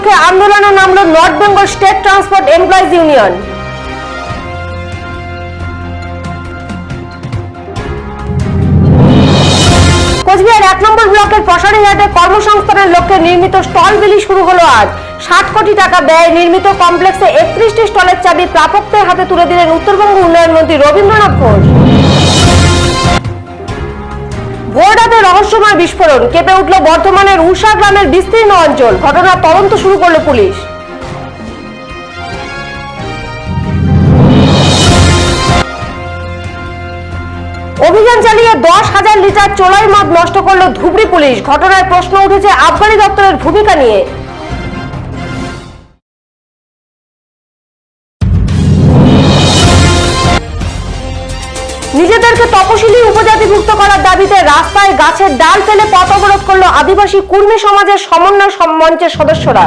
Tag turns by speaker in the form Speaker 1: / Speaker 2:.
Speaker 1: লক্ষ্যে আন্দোলনে নামল North Bengal State Transport Employees Union. Coochbehar 1 number ব্লকের পশারিঘাটে কর্মসংস্থানের লক্ষ্যে নির্মিত স্টল বিলি শুরু হলো আজ। 60 কোটি টাকা ব্যয়ে নির্মিত কমপ্লেক্সে 31টি স্টলের চাবি প্রাপকদের হাতে তুলে দিলেন উত্তরবঙ্গ উন্নয়ন মন্ত্রী রবীন্দ্রনাথ ঘোষ। ভোররাতে রহস্যময় বিস্ফোরণ, কেঁপে উঠল বর্ধমানের উষা গ্রামের বিস্তীর্ণ অঞ্চল। ঘটনার তদন্ত শুরু করল পুলিশ। অভিযান চালিয়ে 10,000 লিটার চোলাই মদ নষ্ট করল ধুবড়ী পুলিশ। ঘটনায় প্রশ্ন উঠেছে আবগারি দপ্তরের ভূমিকা নিয়ে। নিজেদেরকে তপশিলি উপজাতিভুক্ত করার দাবিতে রাস্তায় গাছের ডাল ফেলে পথ অবরোধ করল আদিবাসী কুর্মী সমাজের সমন্বয় মঞ্চের সদস্যরা।